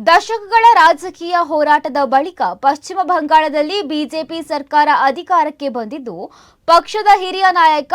ದಶಕಗಳ ರಾಜಕೀಯ ಹೋರಾಟದ ಬಳಿಕ ಪಶ್ಚಿಮ ಬಂಗಾಳದಲ್ಲಿ ಬಿಜೆಪಿ ಸರ್ಕಾರ ಅಧಿಕಾರಕ್ಕೆ ಬಂದಿದ್ದು, ಪಕ್ಷದ ಹಿರಿಯ ನಾಯಕ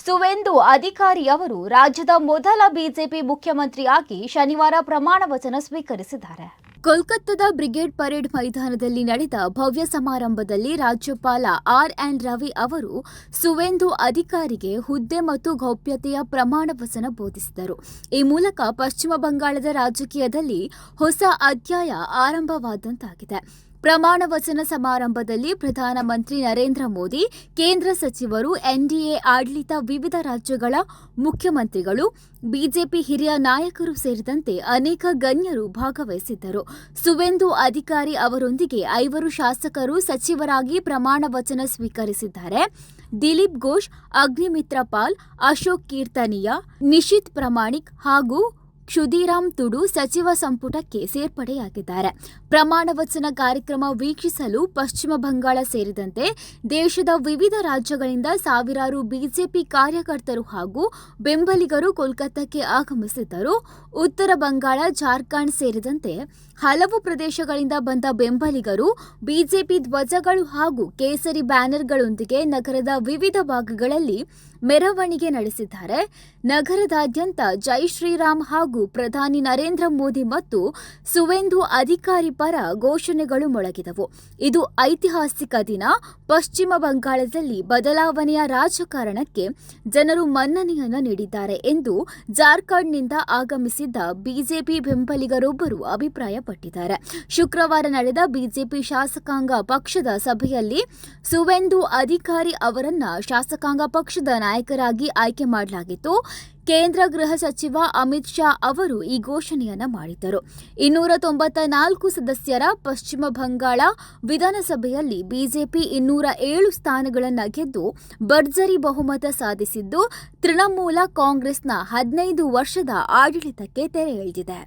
ಸುವೇಂದು ಅಧಿಕಾರಿ ಅವರು ರಾಜ್ಯದ ಮೊದಲ ಬಿಜೆಪಿ ಮುಖ್ಯಮಂತ್ರಿಯಾಗಿ ಶನಿವಾರ ಪ್ರಮಾಣ ವಚನ ಸ್ವೀಕರಿಸಿದ್ದಾರೆ. ಕೋಲ್ಕತ್ತಾದ ಬ್ರಿಗೇಡ್ ಪರೇಡ್ ಮೈದಾನದಲ್ಲಿ ನಡೆದ ಭವ್ಯ ಸಮಾರಂಭದಲ್ಲಿ ರಾಜ್ಯಪಾಲ ಆರ್.ಎನ್. ರವಿ ಅವರು ಸುವೇಂದು ಅಧಿಕಾರಿಗೆ ಹುದ್ದೆ ಮತ್ತು ಗೌಪ್ಯತೆಯ ಪ್ರಮಾಣ ವಚನ ಬೋಧಿಸಿದರು. ಈ ಮೂಲಕ ಪಶ್ಚಿಮ ಬಂಗಾಳದ ರಾಜಕೀಯದಲ್ಲಿ ಹೊಸ ಅಧ್ಯಾಯ ಆರಂಭವಾದಂತಾಗಿದೆ. ಪ್ರಮಾಣ ವಚನ ಸಮಾರಂಭದಲ್ಲಿ ಪ್ರಧಾನಮಂತ್ರಿ ನರೇಂದ್ರ ಮೋದಿ, ಕೇಂದ್ರ ಸಚಿವರು, ಎನ್ಡಿಎ ಆಡಳಿತ, ವಿವಿಧ ರಾಜ್ಯಗಳ ಮುಖ್ಯಮಂತ್ರಿಗಳು, ಬಿಜೆಪಿ ಹಿರಿಯ ನಾಯಕರು ಸೇರಿದಂತೆ ಅನೇಕ ಗಣ್ಯರು ಭಾಗವಹಿಸಿದ್ದರು. ಸುವೇಂದು ಅಧಿಕಾರಿ ಅವರೊಂದಿಗೆ 5 ಶಾಸಕರು ಸಚಿವರಾಗಿ ಪ್ರಮಾಣ ವಚನ ಸ್ವೀಕರಿಸಿದ್ದಾರೆ. ದಿಲೀಪ್ ಘೋಷ್, ಅಗ್ನಿಮಿತ್ರ ಪಾಲ್, ಅಶೋಕ್ ಕೀರ್ತನಿಯಾ, ನಿಶಿತ್ ಪ್ರಮಾಣಿಕ್ ಹಾಗೂ ಕ್ಷುದಿರಾಮ್ ತುಡು ಸಚಿವ ಸಂಪುಟಕ್ಕೆ ಸೇರ್ಪಡೆಯಾಗಿದ್ದಾರೆ. ಪ್ರಮಾಣ ವಚನ ಕಾರ್ಯಕ್ರಮ ವೀಕ್ಷಿಸಲು ಪಶ್ಚಿಮ ಬಂಗಾಳ ಸೇರಿದಂತೆ ದೇಶದ ವಿವಿಧ ರಾಜ್ಯಗಳಿಂದ ಸಾವಿರಾರು ಬಿಜೆಪಿ ಕಾರ್ಯಕರ್ತರು ಹಾಗೂ ಬೆಂಬಲಿಗರು ಕೋಲ್ಕತ್ತಾಕ್ಕೆ ಆಗಮಿಸಿದ್ದರು. ಉತ್ತರ ಬಂಗಾಳ, ಜಾರ್ಖಂಡ್ ಸೇರಿದಂತೆ ಹಲವು ಪ್ರದೇಶಗಳಿಂದ ಬಂದ ಬೆಂಬಲಿಗರು ಬಿಜೆಪಿ ಧ್ವಜಗಳು ಹಾಗೂ ಕೇಸರಿ ಬ್ಯಾನರ್ಗಳೊಂದಿಗೆ ನಗರದ ವಿವಿಧ ಭಾಗಗಳಲ್ಲಿ ಮೆರವಣಿಗೆ ನಡೆಸಿದ್ದಾರೆ. ನಗರದಾದ್ಯಂತ ಜೈ ಶ್ರೀರಾಮ್ ಹಾಗೂ ಪ್ರಧಾನಿ ನರೇಂದ್ರ ಮೋದಿ ಮತ್ತು ಸುವೇಂದು ಅಧಿಕಾರಿ ಪರ ಘೋಷಣೆಗಳು ಮೊಳಗಿದವು. ಇದು ಐತಿಹಾಸಿಕ ದಿನ. ಪಶ್ಚಿಮ ಬಂಗಾಳದಲ್ಲಿ ಬದಲಾವಣೆಯ ರಾಜಕಾರಣಕ್ಕೆ ಜನರು ಮನ್ನಣೆಯನ್ನು ನೀಡಿದ್ದಾರೆ ಎಂದು ಜಾರ್ಖಂಡ್ನಿಂದ ಆಗಮಿಸಿದ್ದ ಬಿಜೆಪಿ ಬೆಂಬಲಿಗರೊಬ್ಬರು ಅಭಿಪ್ರಾಯಪಟ್ಟಿದ್ದಾರೆ. ಶುಕ್ರವಾರ ನಡೆದ ಬಿಜೆಪಿ ಶಾಸಕಾಂಗ ಪಕ್ಷದ ಸಭೆಯಲ್ಲಿ ಸುವೇಂದು ಅಧಿಕಾರಿ ಅವರನ್ನ ಶಾಸಕಾಂಗ ಪಕ್ಷದ ನಾಯಕರಾಗಿ ಆಯ್ಕೆ ಮಾಡಲಾಗಿತ್ತು. ಕೇಂದ್ರ ಗೃಹ ಸಚಿವ ಅಮಿತ್ ಶಾ ಅವರು ಈ ಘೋಷಣೆಯನ್ನ ಮಾಡಿದ್ದರು. 294 ಸದಸ್ಯರ ಪಶ್ಚಿಮ ಬಂಗಾಳ ವಿಧಾನಸಭೆಯಲ್ಲಿ ಬಿಜೆಪಿ 207 ಸ್ಥಾನಗಳನ್ನು ಗೆದ್ದು ಭರ್ಜರಿ ಬಹುಮತ ಸಾಧಿಸಿದ್ದು, ತೃಣಮೂಲ ಕಾಂಗ್ರೆಸ್ನ 15 ವರ್ಷದ ಆಡಳಿತಕ್ಕೆ ತೆರೆ ಎಳೆದಿದೆ.